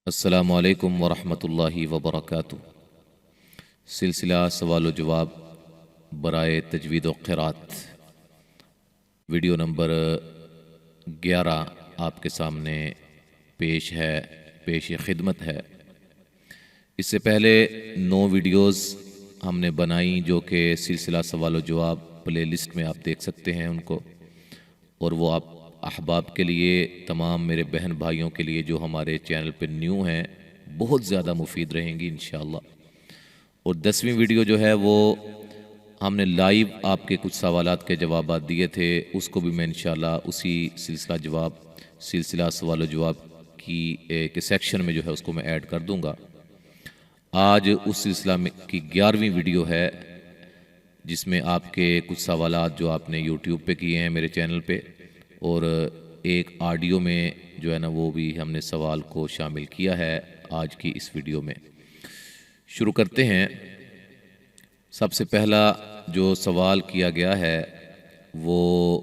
السلام علیکم ورحمۃ اللہ وبرکاتہ۔ سلسلہ سوال و جواب برائے تجوید و قرات، ویڈیو نمبر 11 آپ کے سامنے پیش خدمت ہے۔ اس سے پہلے 9 ویڈیوز ہم نے بنائی جو کہ سلسلہ سوال و جواب پلے لسٹ میں آپ دیکھ سکتے ہیں ان کو، اور وہ آپ احباب کے لیے، تمام میرے بہن بھائیوں کے لیے جو ہمارے چینل پہ نیو ہیں، بہت زیادہ مفید رہیں گی انشاءاللہ۔ اور 10ویں ویڈیو جو ہے وہ ہم نے لائیو آپ کے کچھ سوالات کے جوابات دیے تھے، اس کو بھی میں انشاءاللہ اسی سلسلہ سوال و جواب کے سیکشن میں جو ہے اس کو میں ایڈ کر دوں گا۔ آج اس سلسلہ میں کی 11ویں ویڈیو ہے جس میں آپ کے کچھ سوالات جو آپ نے یوٹیوب پہ کیے ہیں میرے چینل پہ، اور ایک آڈیو میں جو ہے نا وہ بھی ہم نے سوال کو شامل کیا ہے آج کی اس ویڈیو میں۔ شروع کرتے ہیں۔ سب سے پہلا جو سوال کیا گیا ہے وہ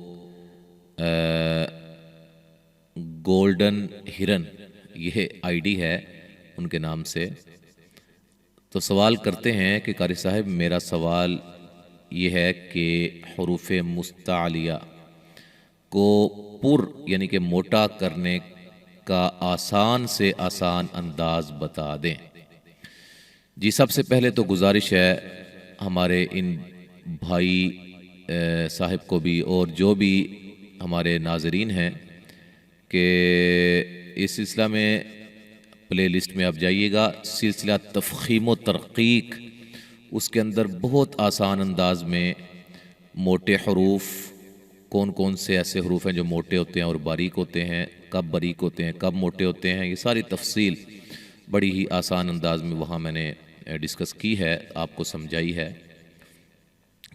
گولڈن ہرن، یہ آئی ڈی ہے ان کے نام سے۔ تو سوال کرتے ہیں کہ قاری صاحب، میرا سوال یہ ہے کہ حروف مستعلیہ کو یعنی کہ موٹا کرنے کا آسان سے آسان انداز بتا دیں۔ جی، سب سے پہلے تو گزارش ہے ہمارے ان بھائی صاحب کو بھی اور جو بھی ہمارے ناظرین ہیں کہ اس سلسلہ میں پلے لسٹ میں آپ جائیے گا، سلسلہ تفخیم و ترقیق، اس کے اندر بہت آسان انداز میں موٹے حروف، کون کون سے ایسے حروف ہیں جو موٹے ہوتے ہیں اور باریک ہوتے ہیں، کب باریک ہوتے ہیں، کب موٹے ہوتے ہیں، یہ ساری تفصیل بڑی ہی آسان انداز میں وہاں میں نے ڈسکس کی ہے، آپ کو سمجھائی ہے۔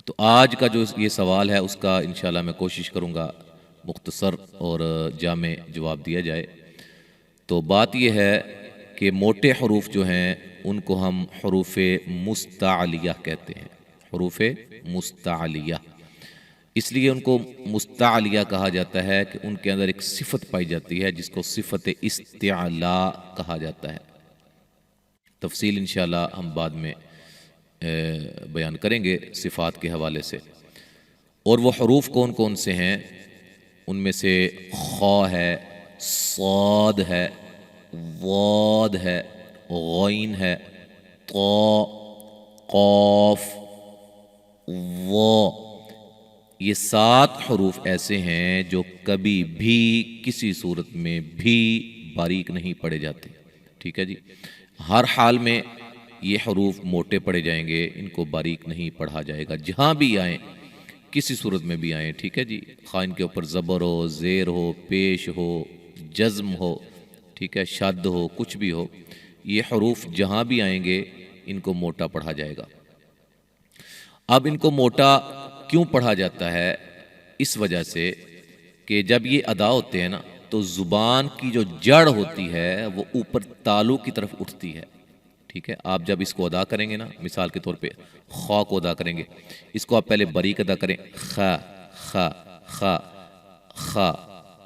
تو آج کا جو یہ سوال ہے اس کا انشاءاللہ میں کوشش کروں گا مختصر اور جامع جواب دیا جائے۔ تو بات یہ ہے کہ موٹے حروف جو ہیں ان کو ہم حروف مستعلیہ کہتے ہیں، حروف مستعلیہ۔ اس لیے ان کو مستعلیہ کہا جاتا ہے کہ ان کے اندر ایک صفت پائی جاتی ہے جس کو صفت استعلاء کہا جاتا ہے۔ تفصیل انشاءاللہ ہم بعد میں بیان کریں گے صفات کے حوالے سے۔ اور وہ حروف کون کون سے ہیں؟ ان میں سے خا ہے، صاد ہے، ضاد ہے، غین ہے، طا، قاف، ظا۔ یہ 7 حروف ایسے ہیں جو کبھی بھی کسی صورت میں بھی باریک نہیں پڑے جاتے، ٹھیک ہے جی۔ ہر حال میں یہ حروف موٹے پڑے جائیں گے، ان کو باریک نہیں پڑھا جائے گا، جہاں بھی آئیں، کسی صورت میں بھی آئیں، ٹھیک ہے جی۔ خواہ ان کے اوپر زبر ہو، زیر ہو، پیش ہو، جزم ہو، ٹھیک ہے، شد ہو، کچھ بھی ہو، یہ حروف جہاں بھی آئیں گے ان کو موٹا پڑھا جائے گا۔ اب ان کو موٹا کیوں پڑھا جاتا ہے؟ اس وجہ سے کہ جب یہ ادا ہوتے ہیں نا تو زبان کی جو جڑ ہوتی ہے وہ اوپر تالو کی طرف اٹھتی ہے، ٹھیک ہے۔ آپ جب اس کو ادا کریں گے نا، مثال کے طور پہ خا کو ادا کریں گے، اس کو آپ پہلے باریک ادا کریں، خا خا خا خا،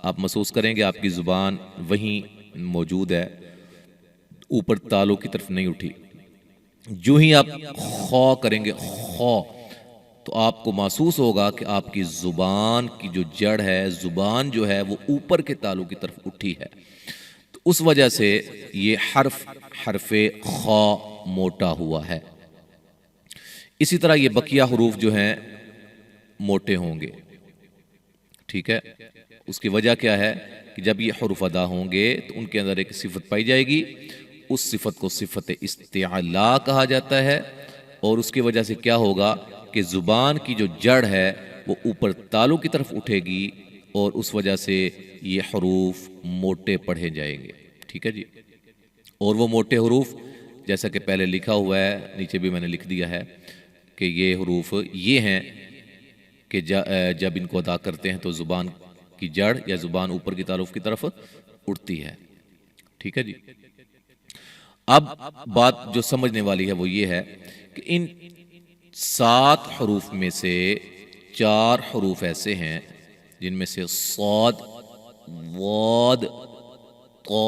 آپ محسوس کریں گے آپ کی زبان وہیں موجود ہے، اوپر تالو کی طرف نہیں اٹھی۔ جو ہی آپ خا کریں گے، خا، تو آپ کو محسوس ہوگا کہ آپ کی زبان کی جو جڑ ہے، زبان جو ہے وہ اوپر کے تالو کی طرف اٹھی ہے، تو اس وجہ سے یہ حرف خا موٹا ہوا ہے۔ اسی طرح یہ بقیہ حروف جو ہیں موٹے ہوں گے، ٹھیک ہے۔ اس کی وجہ کیا ہے کہ جب یہ حروف ادا ہوں گے تو ان کے اندر ایک صفت پائی جائے گی، اس صفت کو صفت استعلاء کہا جاتا ہے، اور اس کی وجہ سے کیا ہوگا کہ زبان کی جو جڑ ہے وہ اوپر تالو کی طرف اٹھے گی، اور اس وجہ سے یہ حروف موٹے پڑھے جائیں گے، ٹھیک ہے جی۔ اور وہ موٹے حروف جیسا کہ پہلے لکھا ہوا ہے، نیچے بھی میں نے لکھ دیا ہے کہ یہ حروف یہ ہیں کہ جب ان کو ادا کرتے ہیں تو زبان کی جڑ یا زبان اوپر کی تالو کی طرف اٹھتی ہے، ٹھیک ہے جی۔ اب بات جو سمجھنے والی ہے وہ یہ ہے کہ ان 7 حروف میں سے 4 حروف ایسے ہیں جن میں سے صاد، ضاد، طا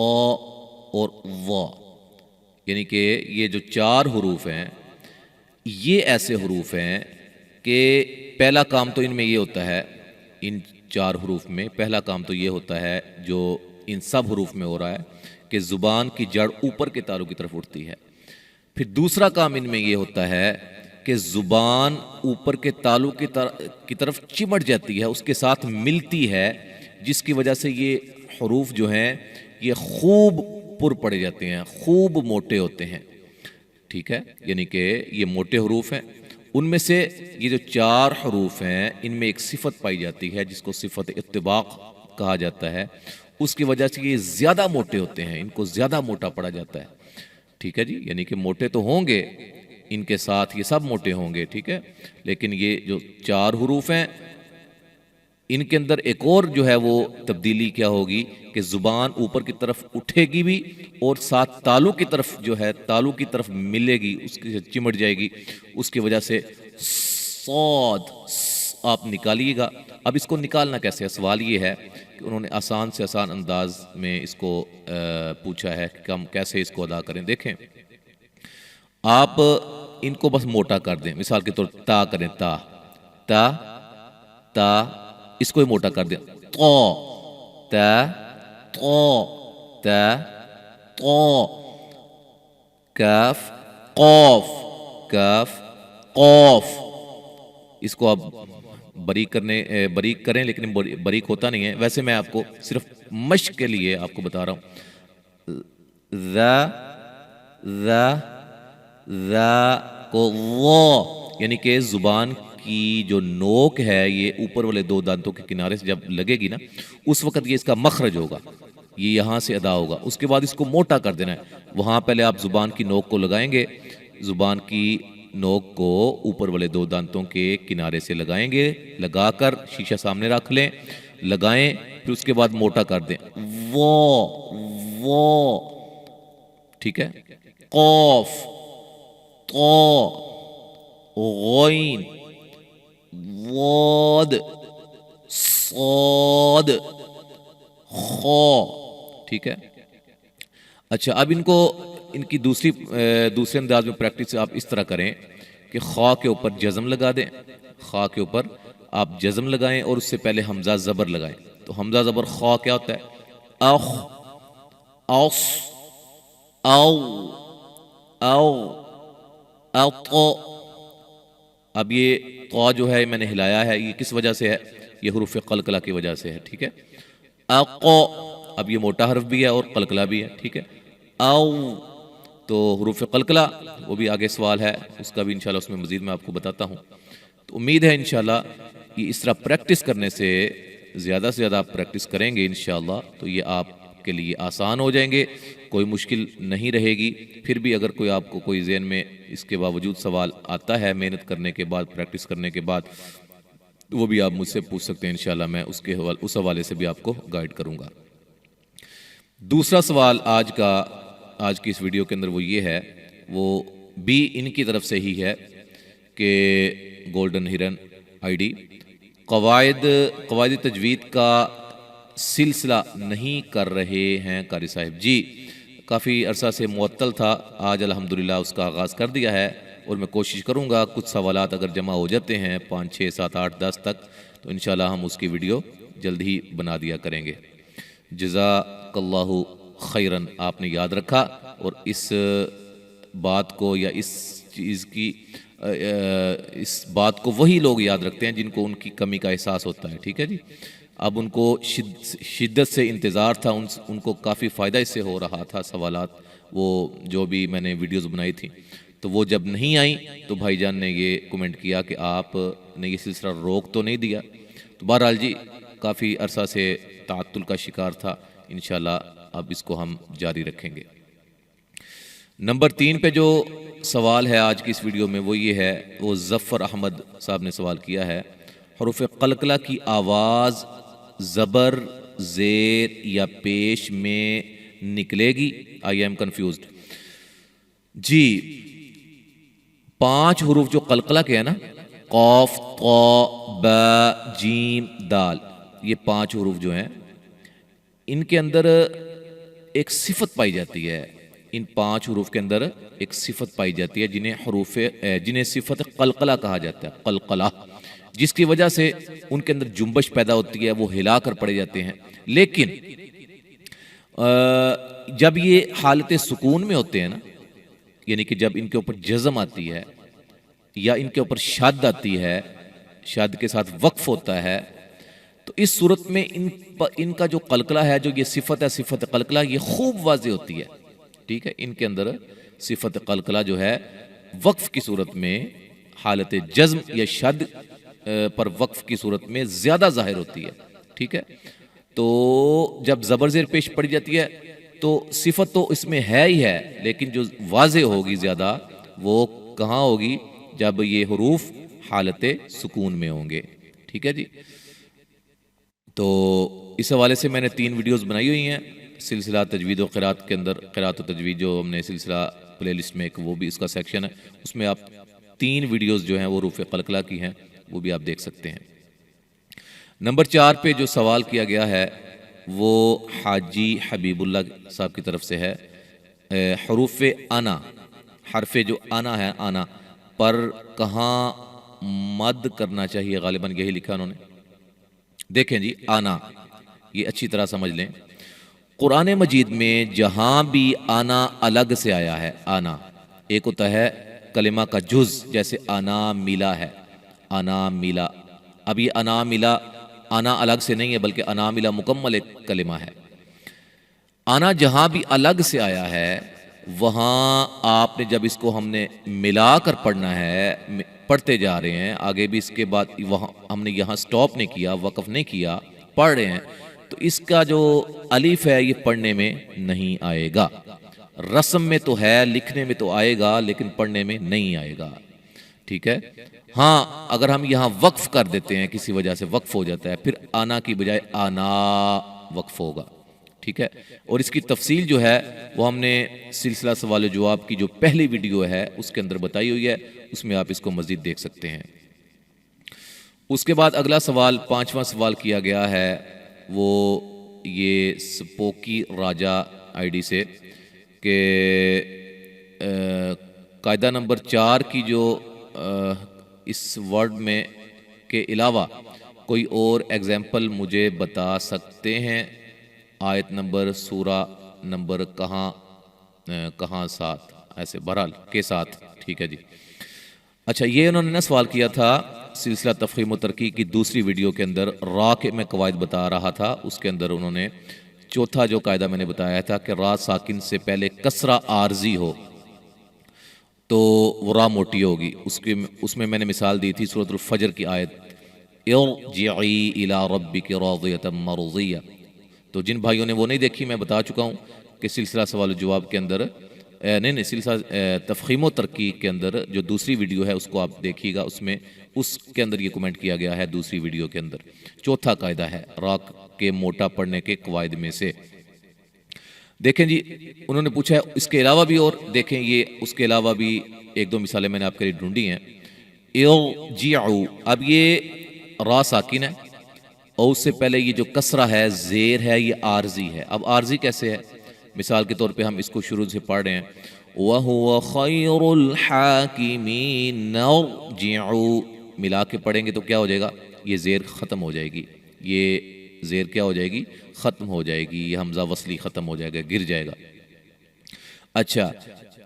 اور وا، یعنی کہ یہ جو 4 حروف ہیں یہ ایسے حروف ہیں کہ پہلا کام تو ان میں یہ ہوتا ہے، ان 4 حروف میں پہلا کام تو یہ ہوتا ہے جو ان سب حروف میں ہو رہا ہے کہ زبان کی جڑ اوپر کے تالو کی طرف اٹھتی ہے۔ پھر دوسرا کام ان میں یہ ہوتا ہے کہ زبان اوپر کے تالو کی طرف چمٹ جاتی ہے، اس کے ساتھ ملتی ہے، جس کی وجہ سے یہ حروف جو ہیں یہ خوب پر پڑے جاتے ہیں، خوب موٹے ہوتے ہیں، ٹھیک ہے، یعنی کہ یہ موٹے حروف ہیں۔ ان میں سے یہ جو 4 حروف ہیں ان میں ایک صفت پائی جاتی ہے جس کو صفت اتباق کہا جاتا ہے، اس کی وجہ سے یہ زیادہ موٹے ہوتے ہیں، ان کو زیادہ موٹا پڑا جاتا ہے، ٹھیک ہے جی، یعنی کہ موٹے تو ہوں گے، ان کے ساتھ یہ سب موٹے ہوں گے، ٹھیک ہے، لیکن یہ جو 4 حروف ہیں ان کے اندر ایک اور جو ہے وہ تبدیلی کیا ہوگی کہ زبان اوپر کی طرف اٹھے گی بھی اور ساتھ تالو کی طرف جو ہے تالو کی طرف ملے گی، اس کی چمٹ جائے گی، اس کی وجہ سے صاد آپ نکالیے گا۔ اب اس کو نکالنا کیسے ہے؟ سوال یہ ہے کہ انہوں نے آسان سے آسان انداز میں اس کو پوچھا ہے کہ ہم کیسے اس کو ادا کریں۔ دیکھیں آپ ان کو بس موٹا کر دیں، مثال کے طور تا کریں، تا تا تا، اس کو ہی موٹا کر دیں، تو تا تو تا تو، کاف قوف کاف قوف، اس کو آپ باریک کریں، لیکن باریک ہوتا نہیں ہے، ویسے میں آپ کو صرف مشق کے لیے آپ کو بتا رہا ہوں۔ ذا ذا ذا کو وہ، یعنی کہ زبان کی جو نوک ہے یہ اوپر والے 2 دانتوں کے کنارے سے جب لگے گی نا، اس وقت یہ اس کا مخرج ہوگا، یہ یہاں سے ادا ہوگا، اس کے بعد اس کو موٹا کر دینا ہے۔ وہاں پہلے آپ زبان کی نوک کو لگائیں گے، زبان کی نوک کو اوپر والے 2 دانتوں کے کنارے سے لگائیں گے، لگا کر شیشہ سامنے رکھ لیں، لگائیں، پھر اس کے بعد موٹا کر دیں، وہ، ٹھیک ہے، قوف تو غین واد صاد خو، ٹھیک ہے۔ اچھا اب ان کو ان کی دوسرے انداز میں پریکٹس آپ اس طرح کریں کہ خا کے اوپر جزم لگا دیں، خا کے اوپر آپ جزم لگائیں اور اس سے پہلے حمزہ زبر لگائیں، تو حمزہ زبر خا کیا ہوتا ہے؟ اخ اوس او او او، اب یہ قا جو ہے میں نے ہلایا ہے، یہ کس وجہ سے ہے؟ یہ حروف قلقلہ کی وجہ سے ہے، ٹھیک ہے، اقو، اب یہ موٹا حرف بھی ہے اور قلقلہ بھی ہے، ٹھیک ہے، او، تو حروف قلقلہ وہ بھی آگے سوال ہے، اس کا بھی انشاءاللہ اس میں مزید میں آپ کو بتاتا ہوں۔ تو امید ہے انشاءاللہ یہ اس طرح پریکٹس کرنے سے زیادہ سے زیادہ آپ پریکٹس کریں گے انشاءاللہ تو یہ آپ کے لیے آسان ہو جائیں گے، کوئی مشکل نہیں رہے گی۔ پھر بھی اگر کوئی آپ کو کوئی ذہن میں اس کے باوجود سوال آتا ہے محنت کرنے کے بعد، پریکٹس کرنے کے بعد، وہ بھی آپ مجھ سے پوچھ سکتے ہیں، انشاءاللہ میں اس حوالے سے بھی آپ کو گائیڈ کروں گا۔ دوسرا سوال آج کی اس ویڈیو کے اندر وہ یہ ہے، وہ بھی ان کی طرف سے ہی ہے کہ گولڈن ہرن آئی ڈی قواعد تجوید کا سلسلہ نہیں کر رہے ہیں قاری صاحب جی، کافی عرصہ سے معطل تھا، آج الحمدللہ اس کا آغاز کر دیا ہے اور میں کوشش کروں گا کچھ سوالات اگر جمع ہو جاتے ہیں 5 6 7 8 10 تک تو انشاءاللہ ہم اس کی ویڈیو جلد ہی بنا دیا کریں گے۔ جزاک اللہ خیرن، آپ نے یاد رکھا اور اس بات کو یا اس چیز کی اس بات کو وہی لوگ یاد رکھتے ہیں جن کو ان کی کمی کا احساس ہوتا ہے، ٹھیک ہے جی۔ اب ان کو شدت سے انتظار تھا، ان کو کافی فائدہ اس سے ہو رہا تھا، سوالات وہ جو بھی میں نے ویڈیوز بنائی تھی تو وہ جب نہیں آئیں تو بھائی جان نے یہ کومنٹ کیا کہ آپ نے یہ سلسلہ روک تو نہیں دیا، تو بہرحال جی کافی عرصہ سے تعطل کا شکار تھا، انشاءاللہ اب اس کو ہم جاری رکھیں گے۔ نمبر 3 پہ جو سوال ہے آج کی اس ویڈیو میں وہ یہ ہے، وہ ظفر احمد صاحب نے سوال کیا ہے، حروف قلقلہ کی آواز زبر، زیر یا پیش میں نکلے گی؟ آئی ایم کنفیوزڈ جی۔ 5 حروف جو قلقلہ کے ہیں نا، قاف، طا، با، جیم، دال، یہ 5 حروف جو ہیں ان کے اندر ایک صفت پائی جاتی ہے، ان 5 حروف کے اندر ایک صفت پائی جاتی ہے جنہیں صفت قلقلہ کہا جاتا ہے، قلقلہ، جس کی وجہ سے ان کے اندر جنبش پیدا ہوتی ہے، وہ ہلا کر پڑے جاتے ہیں۔ لیکن جب یہ حالت سکون میں ہوتے ہیں نا، یعنی کہ جب ان کے اوپر جزم آتی ہے یا ان کے اوپر شد آتی ہے، شد کے ساتھ وقف ہوتا ہے، تو اس صورت میں ان کا جو قلقلہ ہے، جو یہ صفت ہے، صفت قلقلہ، یہ خوب واضح ہوتی ہے، ٹھیک ہے۔ ان کے اندر صفت قلقلہ جو ہے وقف کی صورت میں حالت جزم یا شد پر وقف کی صورت میں زیادہ ظاہر ہوتی ہے، ٹھیک ہے۔ تو جب زبر زیر پیش پڑی جاتی ہے تو صفت تو اس میں ہے ہی ہے، لیکن جو واضح ہوگی زیادہ وہ کہاں ہوگی؟ جب یہ حروف حالت سکون میں ہوں گے، ٹھیک ہے جی۔ تو اس حوالے سے میں نے 3 ویڈیوز بنائی ہوئی ہیں سلسلہ تجوید و قرات کے اندر، قرات و تجوید جو ہم نے سلسلہ پلے لسٹ میں ایک وہ بھی اس کا سیکشن ہے، اس میں آپ 3 ویڈیوز جو ہیں وہ حروف قلقلہ کی ہیں، وہ بھی آپ دیکھ سکتے ہیں۔ نمبر 4 پہ جو سوال کیا گیا ہے وہ حاجی حبیب اللہ صاحب کی طرف سے ہے، حروف انا، حرف جو انا ہے، انا پر کہاں مد کرنا چاہیے؟ غالباً یہی لکھا انہوں نے۔ دیکھیں جی، آنا یہ اچھی طرح سمجھ لیں، قرآن مجید میں جہاں بھی آنا الگ سے آیا ہے، آنا ایک ہوتا ہے کلمہ کا جز، جیسے آنا ملا ہے، آنا ملا۔ اب یہ آنا ملا آنا الگ سے نہیں ہے، بلکہ آنا ملا مکمل ایک کلمہ ہے۔ آنا جہاں بھی الگ سے آیا ہے وہاں آپ نے جب اس کو ہم نے ملا کر پڑھنا ہے، پڑھتے جا رہے ہیں آگے بھی، اس کے بعد وہاں ہم نے یہاں سٹاپ نہیں کیا، وقف نہیں کیا، پڑھ رہے ہیں، تو اس کا جو الف ہے یہ پڑھنے میں نہیں آئے گا۔ رسم میں تو ہے، لکھنے میں تو آئے گا، لیکن پڑھنے میں نہیں آئے گا، ٹھیک ہے۔ ہاں اگر ہم یہاں وقف کر دیتے ہیں، کسی وجہ سے وقف ہو جاتا ہے، پھر آنا کی بجائے آنا وقف ہوگا، ٹھیک ہے۔ اور اس کی تفصیل جو ہے وہ ہم نے سلسلہ سوال و جواب کی جو پہلی ویڈیو ہے اس کے اندر بتائی ہوئی ہے، اس میں آپ اس کو مزید دیکھ سکتے ہیں۔ اس کے بعد اگلا سوال، 5واں سوال کیا گیا ہے، وہ یہ سپوکی راجا آئی ڈی سے کہ قاعدہ نمبر 4 کی جو اس ورڈ میں کے علاوہ کوئی اور ایگزامپل مجھے بتا سکتے ہیں؟ آیت نمبر، سورہ نمبر، کہاں ساتھ، ایسے بہرحال کے ساتھ، ٹھیک ہے جی۔ اچھا، یہ انہوں نے سوال کیا تھا سلسلہ تفخیم و ترقی کی دوسری ویڈیو کے اندر، را کے میں قواعد بتا رہا تھا، اس کے اندر انہوں نے چوتھا جو قاعدہ میں نے بتایا تھا کہ را ساکن سے پہلے کسرہ عارضی ہو تو وہ را موٹی ہوگی، اس میں نے مثال دی تھی سورۃ الفجر کی آیت، ارجعی الی ربک راضیۃ مرضیہ۔ تو جن بھائیوں نے وہ نہیں دیکھی، میں بتا چکا ہوں کہ سلسلہ سوال و جواب کے اندر نہیں سلسلہ تفخیم و ترقی کے اندر جو دوسری ویڈیو ہے اس کو آپ دیکھیے گا، اس کے اندر یہ کمنٹ کیا گیا ہے دوسری ویڈیو کے اندر، چوتھا قاعدہ ہے را کے موٹا پڑھنے کے قواعد میں سے۔ دیکھیں جی، انہوں نے پوچھا ہے اس کے علاوہ بھی، اور دیکھیں یہ اس کے علاوہ بھی 1-2 مثالیں میں نے آپ کے لیے ڈھونڈی ہیں۔ ارجعو، اب یہ را ساکن ہے اور اس سے پہلے یہ جو کسرہ ہے، زیر ہے، یہ عارضی ہے۔ اب عارضی کیسے ہے؟ مثال کے طور پہ ہم اس کو شروع سے پڑھ رہے ہیں، وَهُوَ خَيْرُ الْحَاكِمِينَ ارجعو، ملا کے پڑھیں گے تو کیا ہو جائے گا؟ یہ زیر ختم ہو جائے گی، یہ زیر کیا ہو جائے گی؟ ختم ہو جائے گی، یہ حمزہ وصلی ختم ہو جائے گا، گر جائے گا۔ اچھا،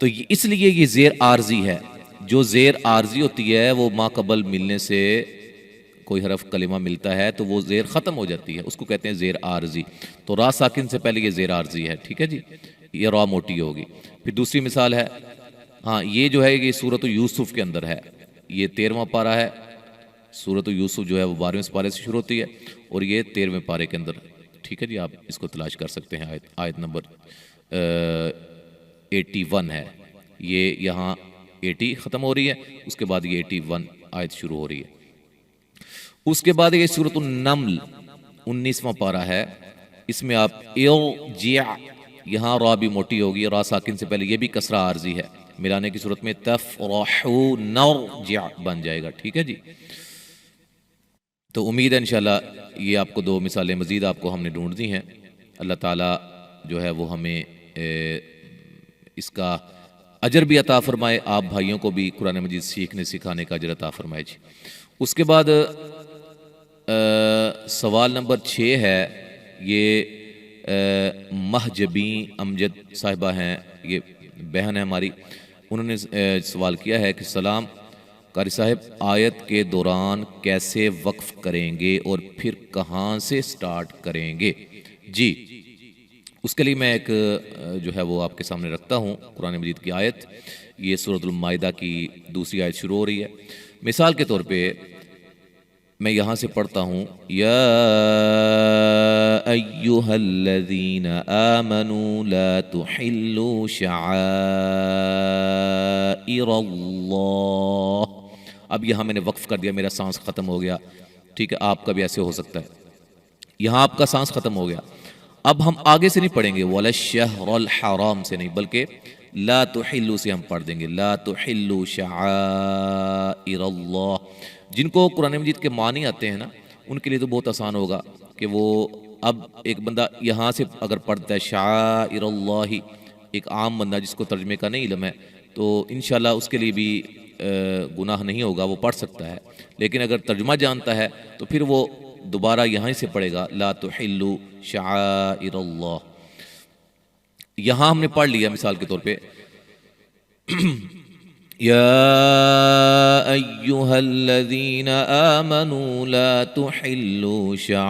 تو اس لیے یہ زیر عارضی ہے۔ جو زیر عارضی ہوتی ہے وہ ما قبل ملنے سے کوئی حرف کلمہ ملتا ہے تو وہ زیر ختم ہو جاتی ہے، اس کو کہتے ہیں زیر عارضی۔ تو را ساکن سے پہلے یہ زیر عارضی ہے، ٹھیک ہے جی، یہ را موٹی ہوگی۔ پھر دوسری مثال ہے، ہاں یہ جو ہے یہ سورۃ یوسف کے اندر ہے، یہ 13واں پارہ ہے، سورۃ یوسف جو ہے وہ 12ویں پارے سے شروع ہوتی ہے اور یہ 13ویں پارے کے اندر، ٹھیک ہے جی، آپ اس کو تلاش کر سکتے ہیں، آیت نمبر 81 ہے، یہ یہاں 80 ختم ہو رہی ہے، اس کے بعد یہ 81 آیت شروع ہو رہی ہے۔ اس کے بعد یہ سورۃ النمل 19واں پارہ ہے، اس میں آپ ارجع، یہاں را بھی موٹی ہوگی، را ساکن سے پہلے یہ بھی کسرہ عارضی ہے، ملانے کی صورت میں تفرحوا نرجع بن جائے گا، ٹھیک ہے جی۔ تو امید ہے انشاءاللہ یہ آپ کو 2 مثالیں مزید آپ کو ہم نے ڈھونڈ دی ہیں۔ اللہ تعالیٰ جو ہے وہ ہمیں اس کا اجر بھی عطا فرمائے، آپ بھائیوں کو بھی قرآن مجید سیکھنے سکھانے کا اجر عطا فرمائے جی۔ اس کے بعد سوال نمبر 6 ہے، یہ مہجبین امجد صاحبہ ہیں، یہ بہن ہے ہماری، انہوں نے سوال کیا ہے کہ سلام قاری صاحب، آیت کے دوران کیسے وقف کریں گے اور پھر کہاں سے سٹارٹ کریں گے؟ جی، اس کے لیے میں ایک جو ہے وہ آپ کے سامنے رکھتا ہوں قرآن مجید کی آیت، یہ سورۃ المائدہ کی دوسری آیت شروع ہو رہی ہے۔ مثال کے طور پہ میں یہاں سے پڑھتا ہوں، یا ایہا الذین آمنوا لا تحلوا شعائر اللہ۔ اب یہاں میں نے وقف کر دیا، میرا سانس ختم ہو گیا، ٹھیک ہے، آپ کا بھی ایسے ہو سکتا ہے، یہاں آپ کا سانس ختم ہو گیا۔ اب ہم آگے سے نہیں پڑھیں گے وَلَا الشَّهْرَ الْحَرَامِ سے نہیں، بلکہ لا تحلوا سے ہم پڑھ دیں گے، لا تحلوا شعائر اللہ۔ جن کو قرآن مجید کے معنی آتے ہیں نا، ان کے لیے تو بہت آسان ہوگا کہ وہ اب ایک بندہ یہاں سے اگر پڑھتا ہے شعائر اللہ، ایک عام بندہ جس کو ترجمے کا نہیں علم ہے، تو انشاءاللہ اس کے لیے بھی گناہ نہیں ہوگا، وہ پڑھ سکتا ہے۔ لیکن اگر ترجمہ جانتا ہے تو پھر وہ دوبارہ یہاں سے پڑھے گا، لا تحلوا شعائر اللہ۔ یہاں ہم نے پڑھ لیا مثال کے طور پہ، یا ایہا الذین آمنوا لا تحلوا شعائر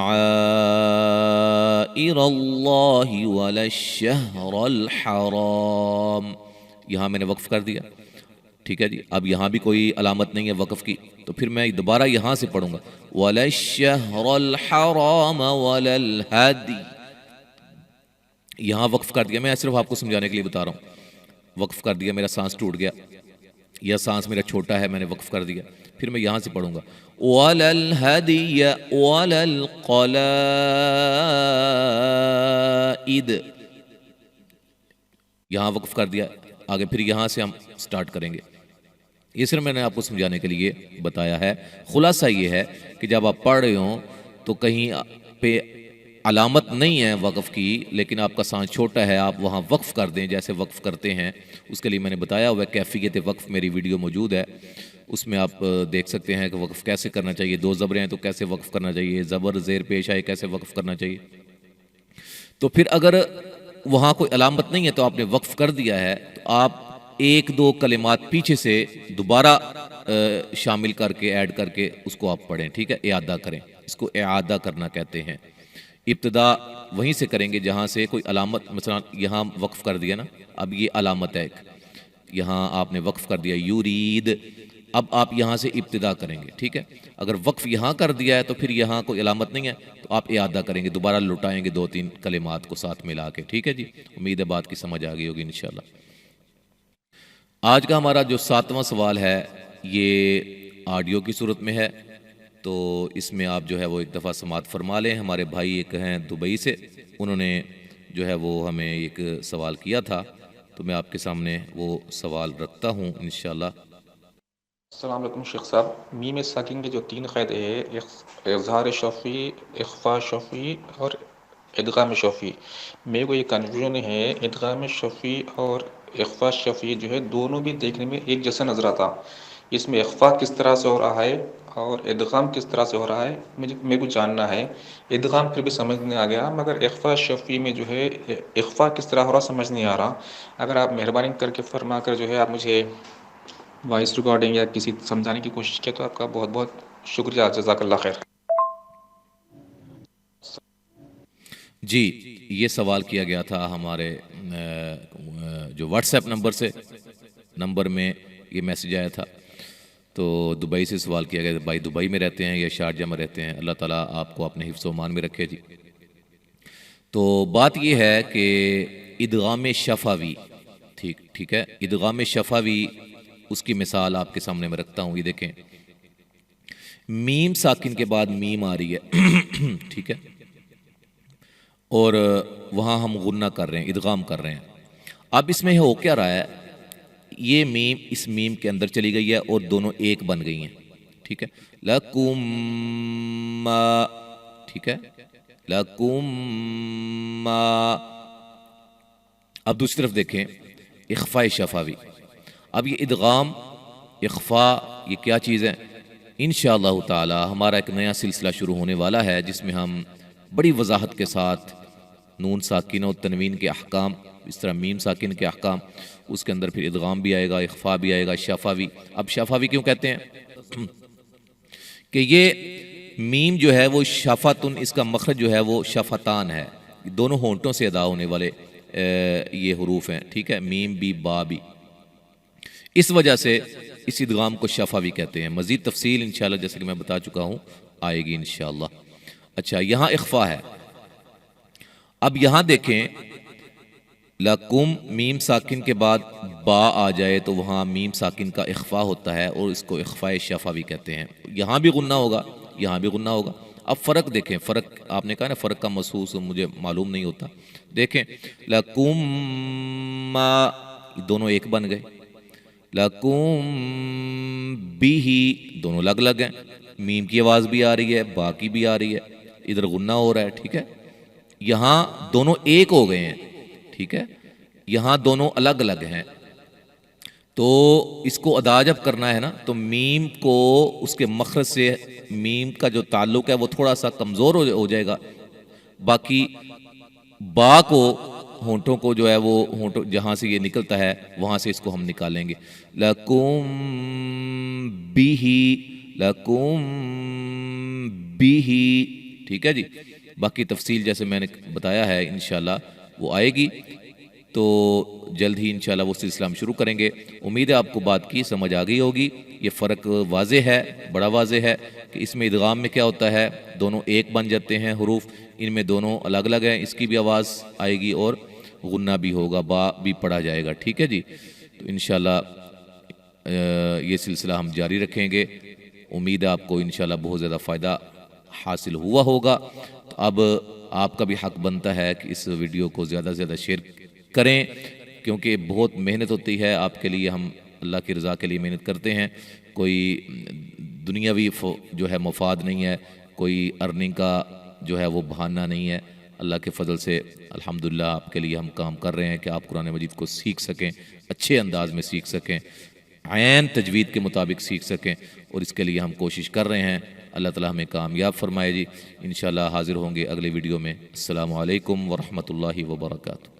اللہ ولا الشہر الحرام، یہاں میں نے وقف کر دیا، ٹھیک ہے جی۔ اب یہاں بھی کوئی علامت نہیں ہے وقف کی، تو پھر میں دوبارہ یہاں سے پڑھوں گا، ولا الشہر الحرام ولا الہدی، یہاں وقف کر دیا، میں صرف آپ کو سمجھانے کے لیے بتا رہا ہوں، وقف کر دیا، میرا سانس ٹوٹ گیا یا سانس میرا چھوٹا ہے، میں نے وقف کر دیا، پھر میں یہاں سے پڑھوں گا، وَلَا الْهَدِيَ وَلَا الْقَلَائِدِ، یہاں وقف کر دیا، آگے پھر یہاں سے ہم سٹارٹ کریں گے۔ یہ صرف میں نے آپ کو سمجھانے کے لیے بتایا ہے۔ خلاصہ یہ ہے کہ جب آپ پڑھ رہے ہوں تو کہیں پہ علامت نہیں ہے وقف کی، لیکن آپ کا سانس چھوٹا ہے، آپ وہاں وقف کر دیں جیسے وقف کرتے ہیں۔ اس کے لیے میں نے بتایا ہوا ہے، کیفیت وقف میری ویڈیو موجود ہے، اس میں آپ دیکھ سکتے ہیں کہ وقف کیسے کرنا چاہیے، 2 زبریں ہیں تو کیسے وقف کرنا چاہیے، زبر زیر پیش آئے کیسے وقف کرنا چاہیے۔ تو پھر اگر وہاں کوئی علامت نہیں ہے تو آپ نے وقف کر دیا ہے، تو آپ 1-2 کلمات پیچھے سے دوبارہ شامل کر کے ایڈ کر کے اس کو آپ پڑھیں، ٹھیک ہے، اعادہ کریں، اس کو اعادہ کرنا کہتے ہیں۔ ابتدا وہیں سے کریں گے جہاں سے کوئی علامت، مثلا یہاں وقف کر دیا نا، اب یہ علامت ہے ایک، یہاں آپ نے وقف کر دیا یورید، اب آپ یہاں سے ابتدا کریں گے، ٹھیک ہے۔ اگر وقف یہاں کر دیا ہے تو پھر یہاں کوئی علامت نہیں ہے تو آپ اعادہ کریں گے، دوبارہ لٹائیں گے 2-3 کلمات کو ساتھ ملا کے، ٹھیک ہے جی۔ امید ہے بات کی سمجھ آ گئی ہوگی انشاءاللہ۔ آج کا ہمارا جو 7واں سوال ہے یہ آڈیو کی صورت میں ہے، تو اس میں آپ جو ہے وہ ایک دفعہ سماعت فرما لیں۔ ہمارے بھائی ایک ہیں دبئی سے، انہوں نے جو ہے وہ ہمیں ایک سوال کیا تھا، تو میں آپ کے سامنے وہ سوال رکھتا ہوں انشاءاللہ۔ السلام علیکم شیخ صاحب، میم ساکن کے جو 3 قاعدے ہیں، اظہار شفی، اخفاء شفی اور ادغام شفی، میرے کو یہ کنفیوژن ہے، ادغام شفی اور اخفاء شفی جو ہے دونوں بھی دیکھنے میں ایک جیسا نظر آتا، اس میں اخفاء کس طرح سے ہو رہا ہے اور ادغام کس طرح سے ہو رہا ہے، میرے کو جاننا ہے۔ ادغام پھر بھی سمجھ نہیں آ گیا، مگر اخفاء شفی میں جو ہے اخفاء کس طرح ہو رہا سمجھ نہیں آ رہا۔ اگر آپ مہربانی کر کے فرما کر جو ہے آپ مجھے وائس ریکارڈنگ یا کسی سمجھانے کی کوشش کیا تو آپ کا بہت بہت شکریہ، جزاک اللہ خیر۔ جی، یہ سوال کیا گیا تھا ہمارے جو واٹس ایپ نمبر میں یہ میسج آیا تھا، تو دبئی سے سوال کیا گیا، بھائی دبئی میں رہتے ہیں یا شارجہ میں رہتے ہیں، اللہ تعالیٰ آپ کو اپنے حفظ و امان میں رکھے جی۔ تو بات یہ ہے کہ ادغام شفوی، ٹھیک ہے، ادغام شفوی اس کی مثال آپ کے سامنے میں رکھتا ہوں، یہ دیکھیں، میم ساکن کے بعد میم آ رہی ہے، ٹھیک ہے، اور وہاں ہم غنہ کر رہے ہیں، ادغام کر رہے ہیں۔ اب اس میں ہو کیا رہا ہے، یہ میم اس میم کے اندر چلی گئی ہے اور دونوں ایک بن گئی ہیں، ٹھیک ہے، لَكُمْ مَا، ٹھیک ہے، لَكُمْ مَا، اب دوسری طرف دیکھیں اخفاء شفاوی. اب یہ ادغام اخفاء یہ کیا چیز ہے؟ انشاءاللہ تعالی ہمارا ایک نیا سلسلہ شروع ہونے والا ہے جس میں ہم بڑی وضاحت کے ساتھ نون ساکن اور تنوین کے احکام، اس طرح میم ساکن کے احکام، اس کے اندر پھر ادغام بھی آئے گا، اخفاء بھی آئے گا، شفاوی. اب شفاوی کیوں کہتے ہیں؟ کہ یہ میم جو ہے وہ شفتن، اس کا مخرج جو ہے وہ شفتان ہے، دونوں ہونٹوں سے ادا ہونے والے یہ حروف ہیں، ٹھیک ہے، میم بھی با بھی. اس وجہ سے اس ادغام کو شفاوی کہتے ہیں. مزید تفصیل انشاءاللہ جیسے کہ میں بتا چکا ہوں آئے گی انشاءاللہ. اچھا یہاں اخفاء ہے. اب یہاں دیکھیں لکم میم ساکن کے بعد با آ جائے تو وہاں میم ساکن کا اخفاء ہوتا ہے اور اس کو اخفاء شفاوی کہتے ہیں. یہاں بھی غنہ ہوگا، یہاں بھی غنہ ہوگا. اب فرق دیکھیں، فرق آپ نے کہا نا فرق کا محسوس مجھے معلوم نہیں ہوتا. دیکھیں لکم ما دونوں ایک بن گئے، لکم بھی دونوں الگ الگ ہیں. میم کی آواز بھی آ رہی ہے، با کی بھی آ رہی ہے، ادھر غنہ ہو رہا ہے، ٹھیک ہے. یہاں دونوں ایک ہو گئے ہیں، ٹھیک ہے، یہاں دونوں الگ الگ ہیں. تو اس کو ادا جب کرنا ہے نا تو میم کو اس کے مخرج سے میم کا جو تعلق ہے وہ تھوڑا سا کمزور ہو جائے گا. باقی با کو ہونٹوں کو جو ہے وہ ہونٹوں جہاں سے یہ نکلتا ہے وہاں سے اس کو ہم نکالیں گے. لکم بیہی، لکم بیہی، ٹھیک ہے جی. باقی تفصیل جیسے میں نے بتایا ہے انشاءاللہ وہ آئے گی، تو جلد ہی انشاءاللہ وہ سلسلہ ہم شروع کریں گے. امید ہے آپ کو بات کی سمجھ آ گئی ہوگی. یہ فرق واضح ہے، بڑا واضح ہے کہ اس میں ادغام میں کیا ہوتا ہے، دونوں ایک بن جاتے ہیں حروف، ان میں دونوں الگ الگ ہیں. اس کی بھی آواز آئے گی اور غنہ بھی ہوگا، با بھی پڑھا جائے گا، ٹھیک ہے جی. تو انشاءاللہ یہ سلسلہ ہم جاری رکھیں گے. امید ہے آپ کو انشاءاللہ بہت زیادہ فائدہ حاصل ہوا ہوگا. تو اب آپ کا بھی حق بنتا ہے کہ اس ویڈیو کو زیادہ سے زیادہ شیئر کریں، کیونکہ بہت محنت ہوتی ہے آپ کے لیے. ہم اللہ کی رضا کے لیے محنت کرتے ہیں، کوئی دنیاوی جو ہے مفاد نہیں ہے، کوئی ارننگ کا جو ہے وہ بہانہ نہیں ہے. اللہ کے فضل سے الحمدللہ آپ کے لیے ہم کام کر رہے ہیں کہ آپ قرآن مجید کو سیکھ سکیں، اچھے انداز میں سیکھ سکیں، عین تجوید کے مطابق سیکھ سکیں، اور اس کے لیے ہم کوشش کر رہے ہیں. اللہ تعالی ہمیں کامیاب فرمائے جی. انشاءاللہ حاضر ہوں گے اگلے ویڈیو میں. السلام علیکم ورحمۃ اللہ وبرکاتہ.